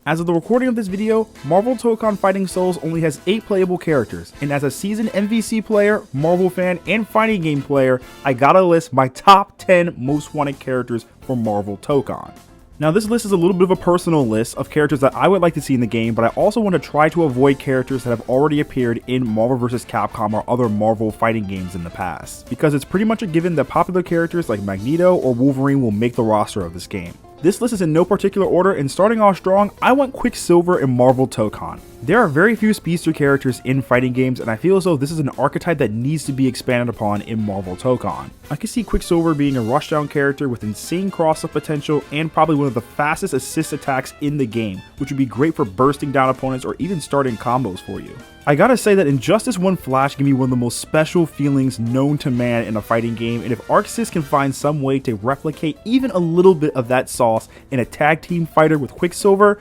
As of the recording of this video, Marvel Tokon Fighting Souls only has 8 playable characters, and as a seasoned MVC player, Marvel fan, and fighting game player, I gotta list my top 10 most wanted characters for Marvel Tokon. Now this list is a little bit of a personal list of characters that I would like to see in the game, but I also want to try to avoid characters that have already appeared in Marvel vs. Capcom or other Marvel fighting games in the past, because it's pretty much a given that popular characters like Magneto or Wolverine will make the roster of this game. This list is in no particular order, and starting off strong, I want Quicksilver in Marvel Tokon. There are very few speedster characters in fighting games, and I feel as though this is an archetype that needs to be expanded upon in Marvel Tokon. I could see Quicksilver being a rushdown character with insane cross-up potential and probably one of the fastest assist attacks in the game, which would be great for bursting down opponents or even starting combos for you. I gotta say that Injustice 1 Flash gave me one of the most special feelings known to man in a fighting game, and if ArcSys can find some way to replicate even a little bit of that sauce in a tag team fighter with Quicksilver,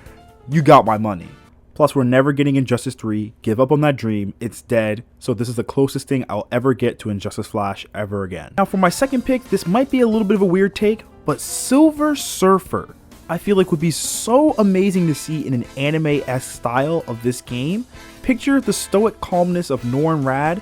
you got my money. Plus, we're never getting Injustice 3, give up on that dream, it's dead, so this is the closest thing I'll ever get to Injustice Flash ever again. Now for my second pick, this might be a little bit of a weird take, but Silver Surfer, I feel like would be so amazing to see in an anime-esque style of this game. Picture the stoic calmness of Norrin Rad,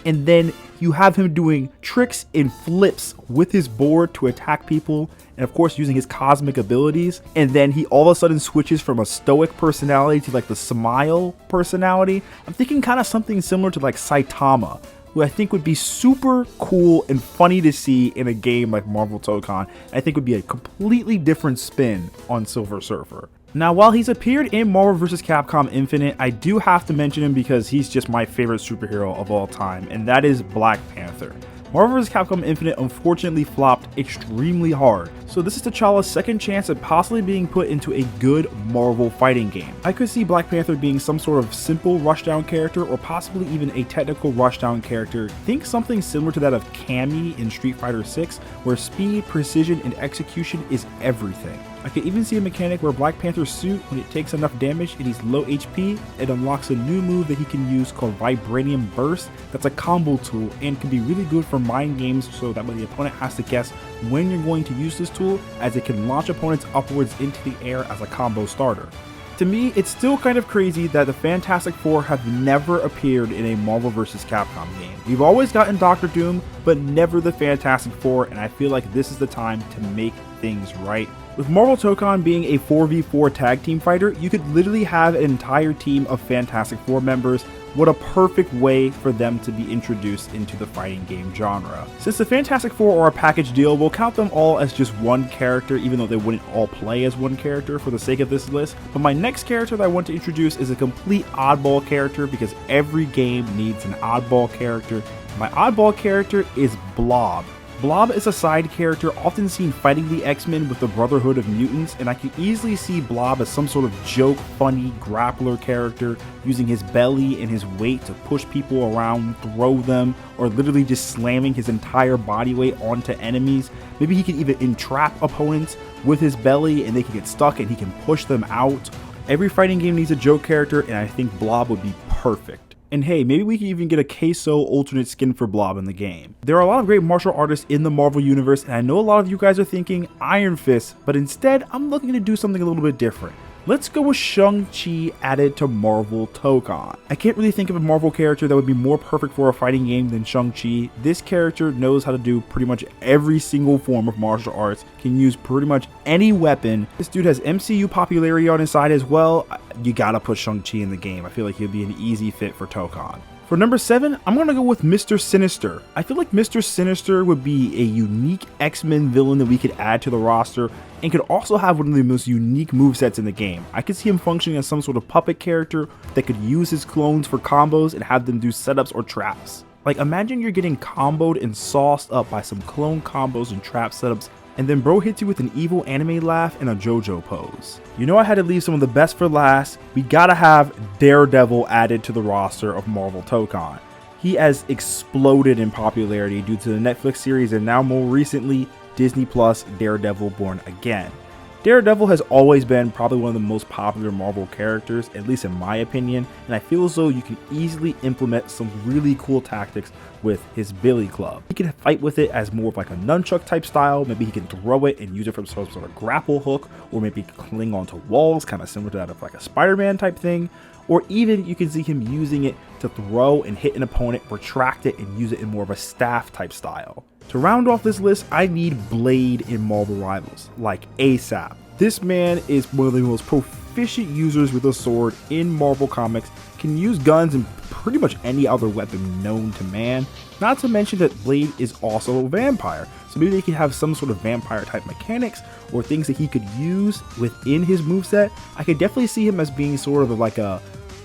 and then you have him doing tricks and flips with his board to attack people, and of course using his cosmic abilities, and then he all of a sudden switches from a stoic personality to like the smile personality. I'm thinking kind of something similar to like Saitama, who I think would be super cool and funny to see in a game like Marvel Tokon. I think would be a completely different spin on Silver Surfer. Now, while he's appeared in Marvel vs. Capcom Infinite, I do have to mention him because he's just my favorite superhero of all time, and that is Black Panther. Marvel vs. Capcom Infinite unfortunately flopped extremely hard, so this is T'Challa's second chance at possibly being put into a good Marvel fighting game. I could see Black Panther being some sort of simple rushdown character or possibly even a technical rushdown character. Think something similar to that of Cammy in Street Fighter 6, where speed, precision, and execution is everything. I could even see a mechanic where Black Panther's suit, when it takes enough damage and he's low HP, it unlocks a new move that he can use called Vibranium Burst. That's a combo tool and can be really good for mind games, so that way the opponent has to guess when you're going to use this tool, as it can launch opponents upwards into the air as a combo starter. To me, it's still kind of crazy that the Fantastic Four have never appeared in a Marvel vs. Capcom game. We've always gotten Doctor Doom, but never the Fantastic Four, and I feel like this is the time to make things right. With Marvel Tokon being a 4v4 tag team fighter, you could literally have an entire team of Fantastic Four members. What a perfect way for them to be introduced into the fighting game genre. Since the Fantastic Four are a package deal, we'll count them all as just one character, even though they wouldn't all play as one character for the sake of this list. But my next character that I want to introduce is a complete oddball character, because every game needs an oddball character. My oddball character is Blob. Blob is a side character often seen fighting the X-Men with the Brotherhood of Mutants, and I can easily see Blob as some sort of joke, funny, grappler character, using his belly and his weight to push people around, throw them, or literally just slamming his entire body weight onto enemies. Maybe he can even entrap opponents with his belly and they can get stuck and he can push them out. Every fighting game needs a joke character, and I think Blob would be perfect. And hey, maybe we can even get a queso alternate skin for Blob in the game. There are a lot of great martial artists in the Marvel universe, and I know a lot of you guys are thinking Iron Fist, but instead I'm looking to do something a little bit different. Let's go with Shang-Chi added to Marvel Tokon. I can't really think of a Marvel character that would be more perfect for a fighting game than Shang-Chi. This character knows how to do pretty much every single form of martial arts, can use pretty much any weapon. This dude has MCU popularity on his side as well. You gotta put Shang-Chi in the game. I feel like he'll be an easy fit for Tokon. For number 7, I'm gonna go with Mr. Sinister. I feel like Mr. Sinister would be a unique X-Men villain that we could add to the roster, and could also have one of the most unique movesets in the game. I could see him functioning as some sort of puppet character that could use his clones for combos and have them do setups or traps. Like, imagine you're getting comboed and sauced up by some clone combos and trap setups, and then bro hits you with an evil anime laugh and a JoJo pose. You know I had to leave some of the best for last. We gotta have Daredevil added to the roster of Marvel Tokon. He has exploded in popularity due to the Netflix series and now more recently Disney Plus Daredevil Born Again. Daredevil has always been probably one of the most popular Marvel characters, at least in my opinion, and I feel as though you can easily implement some really cool tactics with his Billy Club. He can fight with it as more of like a nunchuck type style. Maybe he can throw it and use it for some sort of grapple hook, or maybe cling onto walls, kind of similar to that of like a Spider-Man type thing. Or even you can see him using it to throw and hit an opponent, retract it, and use it in more of a staff type style. To round off this list, I need Blade in Marvel Rivals, like ASAP. This man is one of the most proficient users with a sword in Marvel Comics, can use guns and pretty much any other weapon known to man. Not to mention that Blade is also a vampire, so maybe they could have some sort of vampire type mechanics or things that he could use within his moveset. I could definitely see him as being sort of like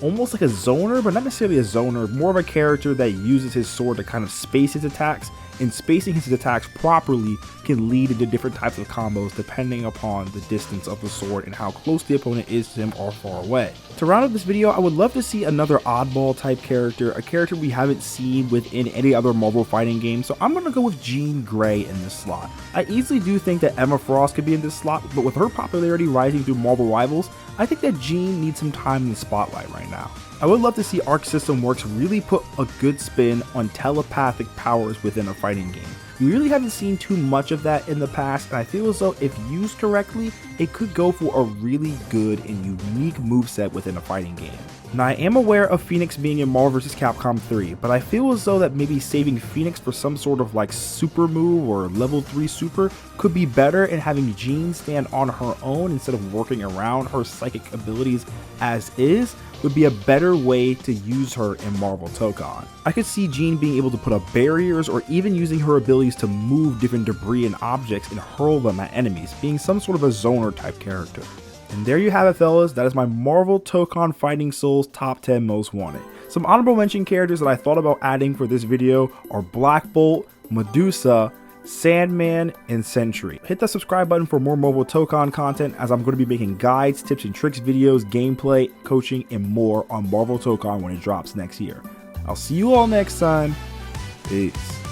almost like a zoner, but not necessarily a zoner, more of a character that uses his sword to kind of space his attacks, and spacing his attacks properly can lead into different types of combos depending upon the distance of the sword and how close the opponent is to him or far away. To round up this video, I would love to see another oddball type character, a character we haven't seen within any other Marvel fighting game, so I'm going to go with Jean Grey in this slot. I easily do think that Emma Frost could be in this slot, but with her popularity rising through Marvel Rivals, I think that Jean needs some time in the spotlight right now. I would love to see Arc System Works really put a good spin on telepathic powers within a fighting game. We really haven't seen too much of that in the past, and I feel as though if used correctly, it could go for a really good and unique moveset within a fighting game. Now, I am aware of Phoenix being in Marvel vs. Capcom 3, but I feel as though that maybe saving Phoenix for some sort of like super move or level 3 super could be better, and having Jean stand on her own instead of working around her psychic abilities as is would be a better way to use her in Marvel Tokon. I could see Jean being able to put up barriers or even using her abilities to move different debris and objects and hurl them at enemies, being some sort of a zoner type character. And there you have it, fellas. That is my Marvel Tokon Fighting Souls top 10 most wanted. Some honorable mention characters that I thought about adding for this video are Black Bolt, Medusa, Sandman, and Sentry. Hit that subscribe button for more Marvel Tokon content, as I'm going to be making guides, tips and tricks videos, gameplay, coaching, and more on Marvel Tokon when it drops next year. I'll see you all next time. Peace.